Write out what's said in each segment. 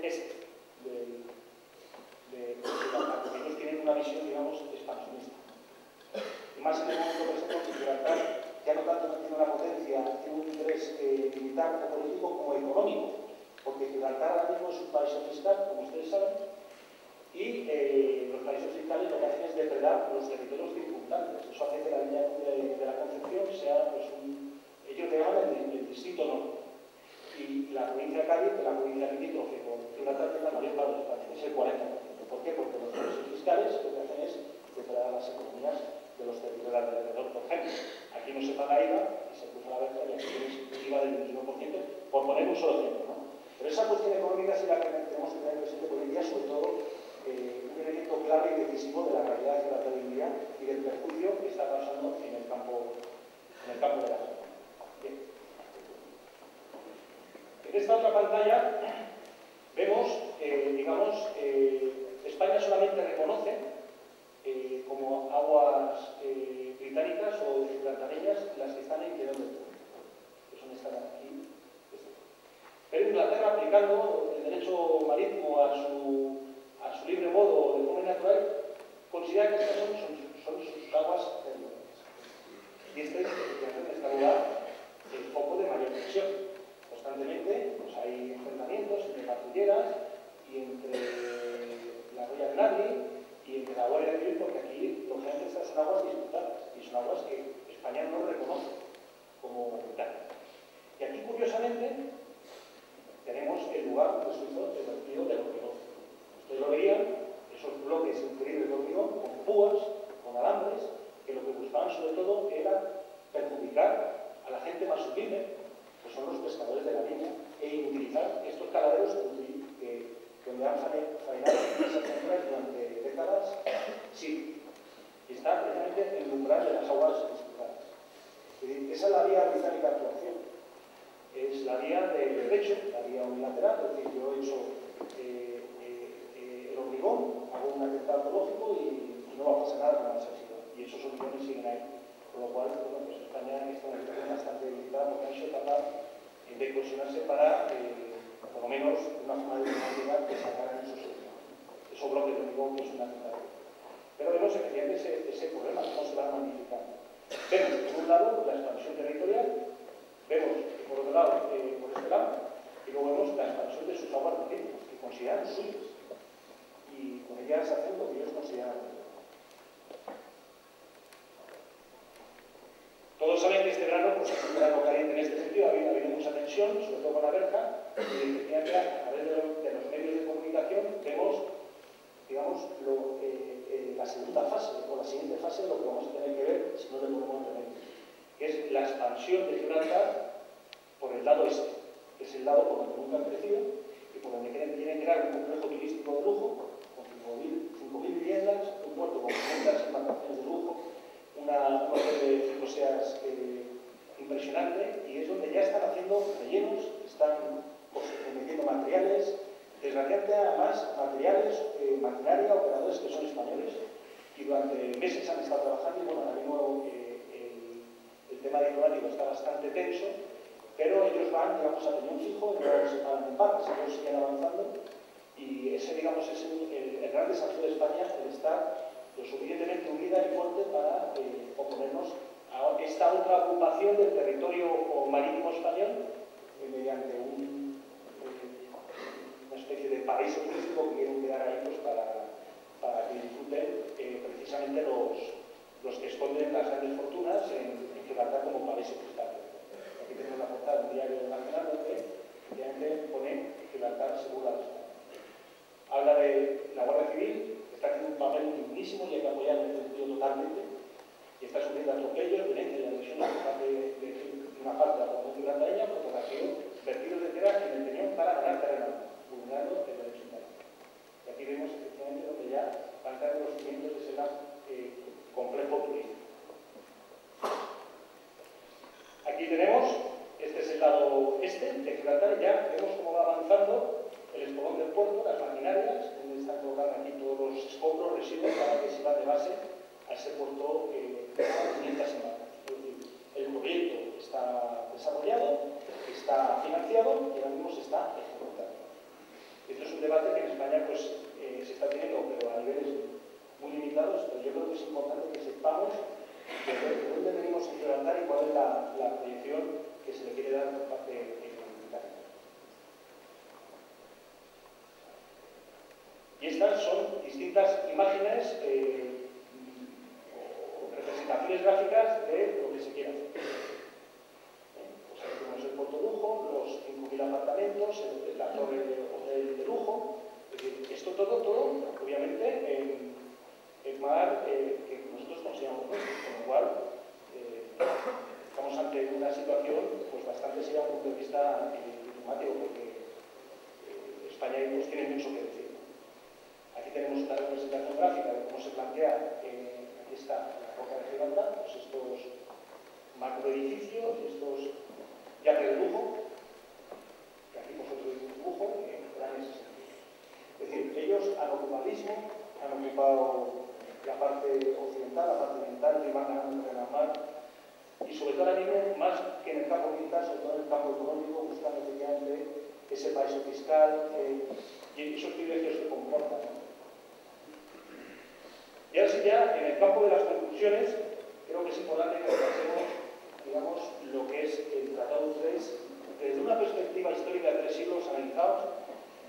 este de Gibraltar, porque ellos tienen una visión, digamos, expansionista. Y más en el momento, por ejemplo, que Gibraltar ya no tanto tiene una potencia, tiene un interés militar o político como económico, porque Gibraltar ahora mismo es un paraíso fiscal, como ustedes saben, y los paraísos fiscales lo que hacen es depredar los territorios circundantes. Eso hace que la línea de la Concepción sea, pues, ellos le llaman el distrito norte. Y la provincia de Cádiz, que es la provincia limítrofe con Gibraltar, tiene la mayor parte de España, es el 40%. ¿Por qué? Porque los paraísos fiscales lo que hacen es depredar las economías de los territorios alrededor. Por ejemplo, aquí no se paga IVA y se cruza la verja y aquí tienes un IVA del 21%, por poner un solo ejemplo, ¿no? Pero esa cuestión económica sí la que tenemos que tener presente hoy en día, sobre todo un elemento clave y decisivo de la realidad de la hoy y del perjuicio que está causando en el campo de la zona. Bien. En esta otra pantalla vemos, digamos, España solamente reconoce como aguas británicas o gibraltareñas las que están en Quedón del Puerto, que son estas aquí. Pero Inglaterra, aplicando el derecho marítimo a su libre modo de forma natural, considera que estas son sus aguas territoriales. Y este es, en este lugar, el foco de mayor tensión. Constantemente pues hay enfrentamientos entre patrulleras y entre la Royal Navy y entre la Guardia Civil, porque aquí, lógicamente, estas son aguas disputadas y son aguas que España no reconoce como británicas. Y aquí, curiosamente, tenemos el lugar donde se hizo el vertido del hormigón. Ustedes lo veían, esos bloques increíbles de hormigón con púas, con alambres, que lo que buscaban sobre todo era perjudicar a la gente más humilde, que son los pescadores de la línea, e inutilizar estos caladeros donde han faenado esas centuras durante décadas. Sí, está precisamente en el umbral de las aguas disputadas. Esa es la vía británica de actuación. Es la vía del derecho, la vía unilateral, es decir, yo he hecho el hormigón, hago un atentado ecológico y no va a pasar nada con la necesidad. Y esos hormigones siguen ahí. Con lo cual, bueno, pues España está en una situación bastante debilitada porque ha sido capaz de cohesionarse para, por lo menos, de una forma diplomática, que sacaran esos bloques de hormigón que es un atentado. Pero vemos efectivamente ese problema, cómo se va magnificando. Vemos, por un lado, la expansión territorial, vemos, por otro lado, por este lado, y luego vemos la expansión de sus aguas marítimas, que consideran suyas, y con ellas hacen lo que ellos consideran. Todos saben que este verano, pues es un verano caliente en este sentido, ha habido mucha tensión, sobre todo con la verja, y efectivamente a través de los medios de comunicación vemos, digamos, la segunda fase, o la siguiente fase de lo que vamos a tener que ver si no le ponemos remedio, que es la expansión de Gibraltar por el lado este, que es el lado por donde nunca han crecido y por donde quieren crear un complejo turístico de lujo, con 5.000 viviendas, un puerto con 500 embarcaciones de lujo, una red de cicloseas impresionante, y es donde ya están haciendo rellenos, están metiendo materiales, desgraciadamente además materiales, maquinaria, operadores que son españoles, y durante meses han estado trabajando, y bueno, ahora mismo el tema diplomático está bastante tenso, pero ellos van, digamos, a tener un fijo, y no se paran en partes, ellos siguen avanzando, y ese, digamos, es el gran desafío de España, el estar lo suficientemente unida y fuerte para oponernos a esta otra ocupación del territorio marítimo español mediante una especie de paraíso turístico que quieren quedar ahí pues, para que disfruten precisamente los que esconden las grandes fortunas en Gibraltar como paraíso fiscal. Aquí tenemos la portada de un diario nacional donde efectivamente pone Gibraltar segura de España. Habla de la Guardia Civil, que está haciendo un papel dignísimo y hay que apoyarlo en este sentido totalmente, y está sufriendo atropellos, violencia y agresiones por parte de una parte de la población gibraltareña porque recibió vertidos de tierra en el peñón para ganar terreno, vulnerando el derecho internacional. Y aquí vemos efectivamente donde ya van a caer los cimientos de ese gran complejo turístico. Aquí tenemos, este es el lado este de Gibraltar, y ya vemos cómo va avanzando el espolón del puerto, las maquinarias, donde están colocando aquí todos los escombros, residuos, para que sirvan de base a ese puerto de 500 semanas. Es decir, el proyecto está desarrollado, está financiado y ahora mismo se está ejecutando. Esto es un debate que en España pues, se está teniendo, pero a niveles muy limitados, pero yo creo que es importante que sepamos de dónde venimos en Gibraltar y cuál es la proyección que se le quiere dar por parte británica. Y estas son distintas imágenes o representaciones gráficas de lo que se quiere hacer. Pues aquí tenemos el Puerto Lujo, los 5.000 apartamentos, la torre de lujo. Es decir, esto todo, obviamente, en mar que nosotros consideramos nuestro, con lo cual estamos ante una situación pues, bastante seria desde el punto de vista diplomático, porque España pues, tiene mucho que decir. Aquí tenemos una representación gráfica de cómo se plantea, aquí está la Roca de Gibraltar, pues estos macroedificios, estos yates de lujo, que aquí vosotros dices lujo, dan ese sentido. Es decir, ellos han ocupado la parte occidental, la parte oriental, y van ganando en la mar, y sobre todo ahora mismo, más que en el campo militar, sobre todo en el campo económico, buscando efectivamente ese paraíso fiscal y esos privilegios que comportan. Y ahora sí ya, en el campo de las conclusiones, creo que es importante que repasemos, digamos, lo que es el Tratado de Utrecht desde una perspectiva histórica de 3 siglos analizados,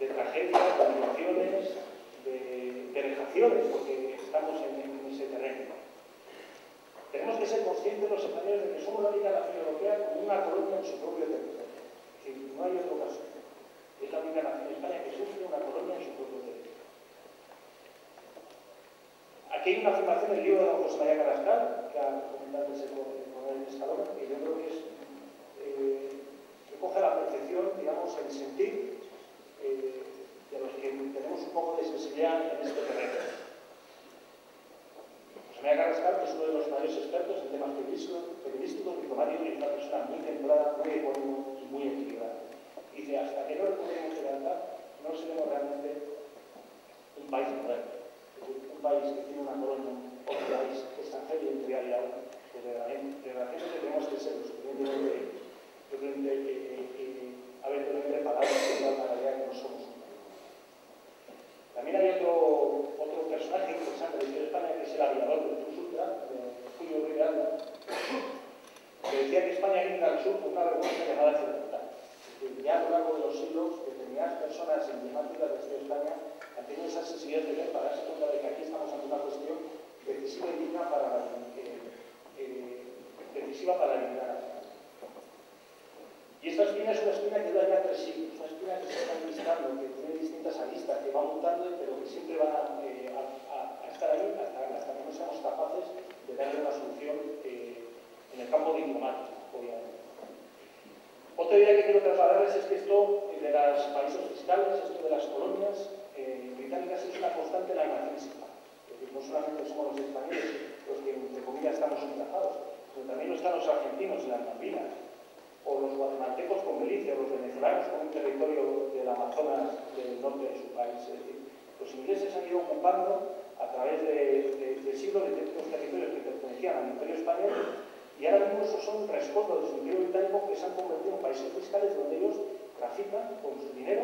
de tragedias, de migraciones, de vejaciones, porque estamos en ese terreno. Tenemos que ser conscientes los españoles de que somos la única nación europea con una colonia en su propio territorio. Es decir, no hay otro caso. Es la única nación de España que sufre una colonia en su propio territorio. Aquí hay una afirmación del libro de don José María Carrascal, que ha comentado el coronel Escalona, que yo creo que es recoge la percepción, digamos, el sentir de los que tenemos un poco de sensibilidad en este terreno. José María Carrascal es uno de los mayores expertos en temas periodísticos, diplomáticos, y es una persona muy centrada, muy económica y muy equilibrada. Dice, hasta que no recuperemos Gibraltar, no seremos realmente un país moderno. Un país que tiene una colonia, otro país extranjero y en realidad, desgraciadamente tenemos que ser lo suficientemente preparados para la idea que no somos un país. También hay otro personaje interesante de la historia de España, que es el aviador del Plus Ultra, Julio Ruiz de Alda, que decía que España linda al sur con una vergüenza llamada Gibraltar. Ya a lo largo de los siglos, determinadas personas emblemáticas de la historia de España han tenido esa sensibilidad de ver para darse cuenta de que aquí estamos ante una cuestión decisiva y digna para la libertad. Y esta espina es una espina que dura ya 3 siglos, una espina que se está enlistando, que tiene distintas aristas, que va mutando, pero que siempre va a estar ahí hasta que no seamos capaces de darle una solución en el campo diplomático, obviamente. Otra idea que quiero trasladarles es que esto de los paraísos fiscales, esto de las colonias británicas, es una constante en la nación hispana. Es decir, no solamente somos los españoles los que, entre comillas, estamos encajados, sino también lo están los argentinos en las Malvinas, o los guatemaltecos con Belice, o los venezolanos con un territorio del Amazonas del norte de su país. Es decir, los ingleses han ido ocupando a través de siglos de ciertos territorios que pertenecían al Imperio Español, y ahora mismo esos son rescoldos del Imperio Británico que se han convertido en países fiscales donde ellos trafican con su dinero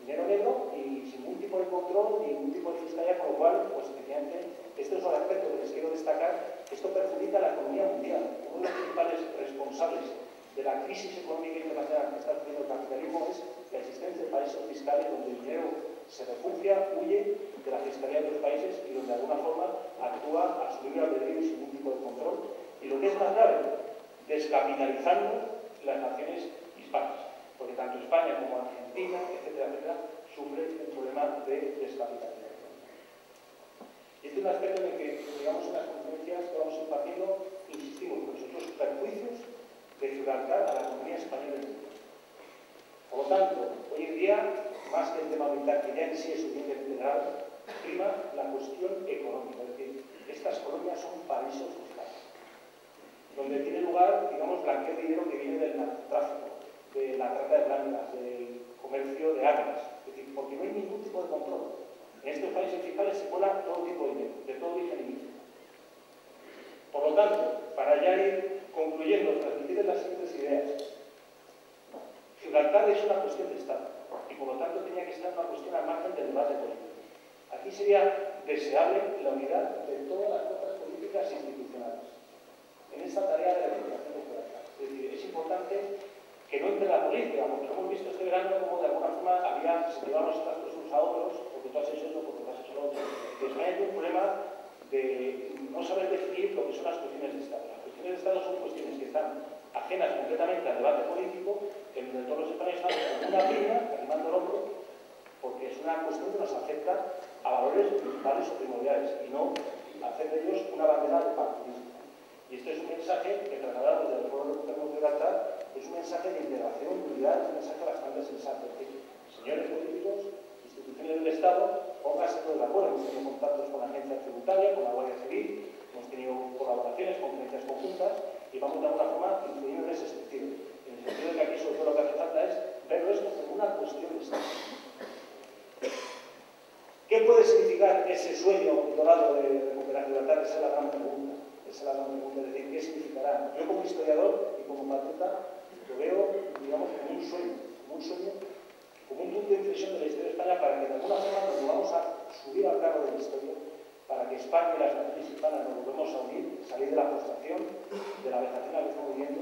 negro y sin ningún tipo de control ni ningún tipo de fiscalía, con lo cual, pues efectivamente, estos son aspectos que les quiero destacar. Esto perjudica a la economía mundial. Uno de los principales responsables de la crisis económica internacional que está sufriendo el capitalismo es la existencia de países fiscales donde el dinero se refugia, huye de la fiscalía de los países y donde de alguna forma actúa a su libre albedrío y sin ningún tipo de control. Y lo que es más grave, descapitalizando las naciones hispanas, porque tanto España como Argentina, etcétera, sufren un problema de descapitalización. Y este es un aspecto en el que, digamos, en las conferencias que vamos impartiendo, insistimos mucho en los perjuicios de Gibraltar a la economía española. Por lo tanto, hoy en día, más que el tema militar, que ya en sí es suficientemente grave, prima la cuestión económica. Es decir, estas colonias son paraísos fiscales, donde tiene lugar, digamos, blanqueo de dinero que viene del narcotráfico, de la trata de blancas, del comercio de armas. Es decir, porque no hay ningún tipo de control. En estos países fiscales se cuela todo tipo de dinero, de todo origen ilícito. Por lo tanto, para ya ir concluyendo, transmitirles las siguientes ideas. Gibraltar es una cuestión de Estado. y por lo tanto tenía que estar una cuestión al margen del debate político. Aquí sería deseable la unidad de todas las fuerzas políticas e institucionales en esta tarea de la recuperación de Gibraltar. Es decir, es importante que no entre la política, porque lo hemos visto este verano como de alguna forma se llevaban los trastos unos a otros, porque tú has hecho eso, porque tú has hecho lo otro. Y España tiene un problema de no saber definir lo que son las cuestiones de Estado. Las cuestiones de Estado son cuestiones que están ajenas completamente al debate político, en donde todos los españoles estamos con una piña, animando el hombro, porque es una cuestión que nos afecta a valores principales o primordiales y no hacer de ellos una bandera de partidismo. Y este es un mensaje que trasladamos desde el Foro de Gibraltar, es un mensaje de integración, de unidad, es un mensaje bastante sensato. Señores políticos, instituciones del Estado, pónganse todos de acuerdo. Hemos tenido contactos con la agencia tributaria, con la Guardia Civil, hemos tenido colaboraciones, conferencias conjuntas y vamos de alguna forma influyendo en ese sentido. En el sentido de que aquí sobre todo lo que hace falta es verlo esto como una cuestión de Estado. ¿Qué puede significar ese sueño dorado de recuperar Gibraltar? Esa es la gran pregunta. Esa es la gran pregunta, es decir, ¿qué significará? Yo como historiador y como patriota lo veo, digamos, como un sueño, como un punto de inflexión de la historia de España para que de alguna forma nos vamos a subir al carro de la historia, para que España y las naciones hispanas nos volvemos a unir, salir de la frustración, de la vejación a la que estamos viviendo.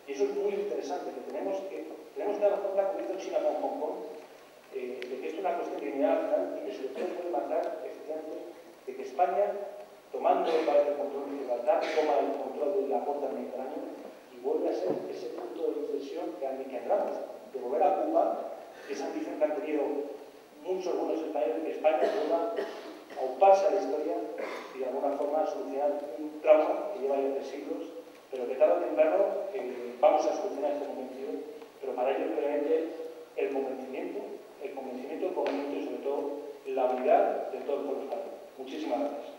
Y eso es muy interesante, que tenemos que dar cuenta, como hizo China con Hong Kong, de que esto es una cuestión de unidad nacional y que sobre todo puede marcar, efectivamente, de que España, tomando el control de Gibraltar, toma el control de la costa del Mediterráneo y vuelve a ser ese punto de inflexión que anhelamos, de volver a ocupar esa ambición que han tenido muchos buenos españoles, que España vuelva a ocuparse a la historia y de alguna forma solucionar un trauma que lleva ya 3 siglos, pero que tarde o temprano vamos a solucionar este convencido, pero para ello realmente el convencimiento y sobre todo la unidad de todo el pueblo español. Muchísimas gracias.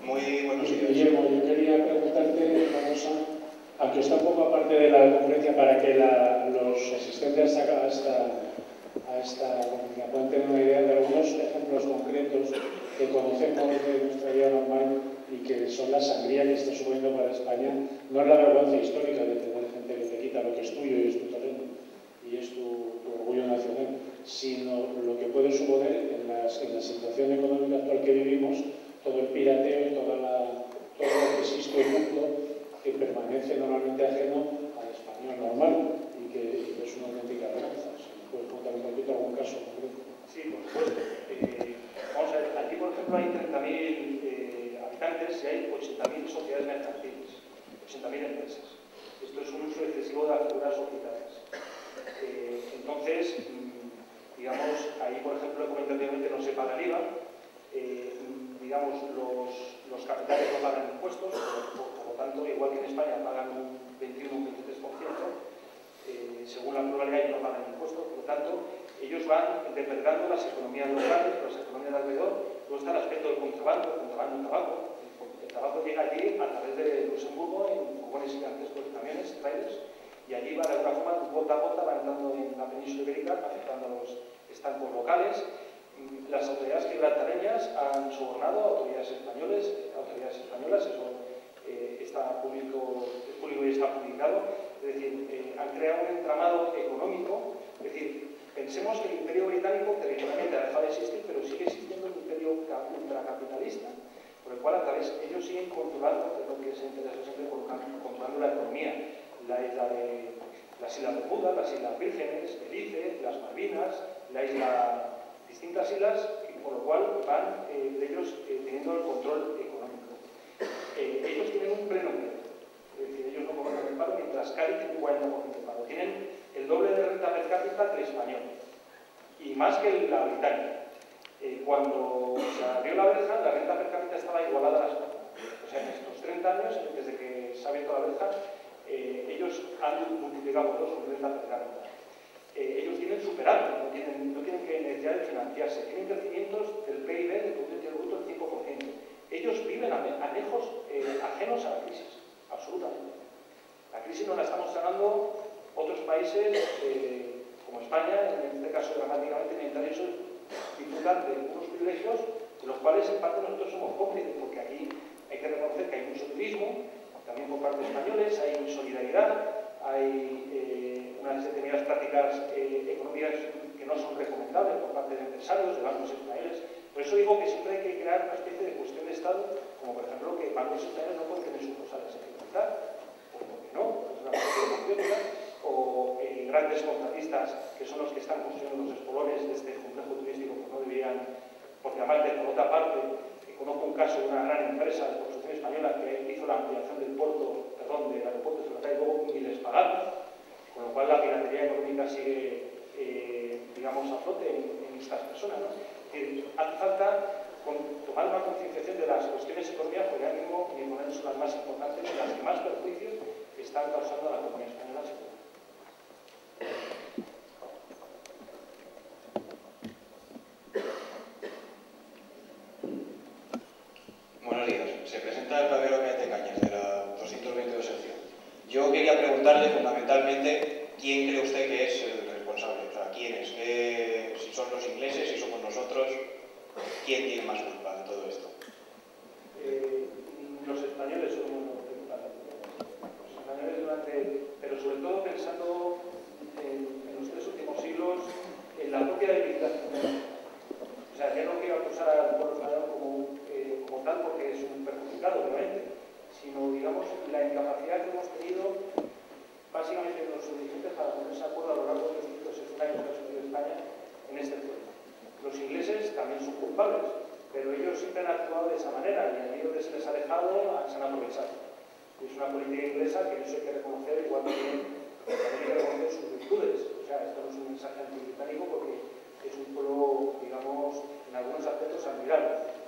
Muy buenos días. Guillermo, yo quería preguntarte una cosa, aunque está un poco aparte de la conferencia, para que los asistentes a esta conferencia puedan tener una idea de algunos ejemplos concretos que conocemos de nuestra vida normal y que son la sangría que está suponiendo para España. No es la vergüenza histórica de tener gente que te quita lo que es tuyo y es tu terreno y es tu orgullo nacional, sino lo que puede suponer en la situación económica actual que vivimos, todo el pirateo y todo lo que existe en el mundo que permanece normalmente ajeno al español normal y que es una auténtica vergüenza. Si me puedes contar un poquito algún caso concreto. Sí, por supuesto. Vamos a ver, aquí por ejemplo hay 30.000 habitantes y hay 80.000 sociedades mercantiles, 80.000 empresas. Esto es un uso excesivo de las figuras societarias. Entonces, digamos, ahí por ejemplo, comentativamente no se paga el IVA. Digamos, los capitales no pagan impuestos, por lo tanto, igual que en España pagan un 21 o un 23%, según la pluralidad no pagan impuestos, por lo tanto, ellos van depredando las economías locales, las economías de alrededor. Luego está el aspecto del contrabando, el tabaco. El tabaco llega allí a través de Luxemburgo en furgones gigantescos de camiones, trailers, y allí va de alguna forma, gota a gota, va entrando en la península ibérica, afectando a los estancos locales. Las autoridades gibraltareñas han sobornado a autoridades españolas, eso está público y está publicado. Es decir, han creado un entramado económico. Es decir, pensemos que el Imperio Británico territorialmente ha dejado de existir, pero sigue existiendo un imperio ultracapitalista, por el cual a través ellos siguen controlando, que es lo que se interesa siempre, controlando la economía. Las Islas Bermudas, las Islas Vírgenes, Belice, las Malvinas, la isla, distintas islas con lo cual van ellos teniendo el control económico. Ellos tienen un pleno empleo, es decir, ellos no cobran el paro, mientras Cádiz tiene un 40% de paro. Tienen el doble de renta per cápita que el español, y más que la británica. Cuando se abrió la verja, la renta per cápita estaba igualada a la española. O sea, en estos 30 años, desde que se ha abierto la verja, ellos han multiplicado por 2 su renta per cápita. Ellos tienen superávit, no tienen que necesidad de financiarse, tienen crecimientos del PIB, del Producto Interior Bruto, del 5%. Ellos viven ajenos a la crisis, absolutamente. La crisis no la estamos ganando otros países como España, en este caso dramáticamente mientras ellos disfrutan de unos privilegios de los cuales en parte nosotros somos cómplices, porque aquí hay que reconocer que hay mucho turismo, también por parte de españoles, hay solidaridad, hay unas determinadas prácticas económicas que no son recomendables por parte de empresarios, de bancos españoles. Por eso digo que siempre hay que crear una especie de cuestión de Estado, como por ejemplo que bancos españoles no pueden tener sucursales en Gibraltar, pues porque no, es una cuestión económica, o grandes contratistas que son los que están construyendo los espolones de este complejo turístico, pues no deberían, porque aparte, por otra parte, conozco un caso de una gran empresa de construcción española que hizo la ampliación del aeropuerto de Gibraltar y luego ni les pagaron, con lo cual la piratería económica sigue, digamos, a flote en estas personas, ¿no? Es decir, hace falta tomar una concienciación de las cuestiones económicas, porque ahora mismo ni poner son las más importantes y las que más perjuicios están causando a la economía española. Buenos días. Se presenta el Clavero de Cañas, de la 222 sección. Yo quería preguntarle fundamentalmente quién cree usted que es el responsable. O sea, quién es, si son los ingleses, si somos nosotros, quién tiene más culpa de todo esto. Los españoles somos los principales. Los españoles pero sobre todo pensando en los 3 últimos siglos, en la propia debilidad. O sea, yo no quiero acusar al pueblo español como tal porque es un perjudicado, obviamente, sino, digamos, la incapacidad que hemos tenido básicamente los dirigentes para ponerse de acuerdo a lo largo de los 160 años que ha sufrido España en este tema. Los ingleses también son culpables, pero ellos siempre han actuado de esa manera y allí donde se les ha dejado se han aprovechado. Y es una política inglesa que eso hay que reconocer, igual también hay que reconocer sus virtudes. O sea, esto no es un mensaje antibritánico porque es un pueblo, digamos, en algunos aspectos admirable.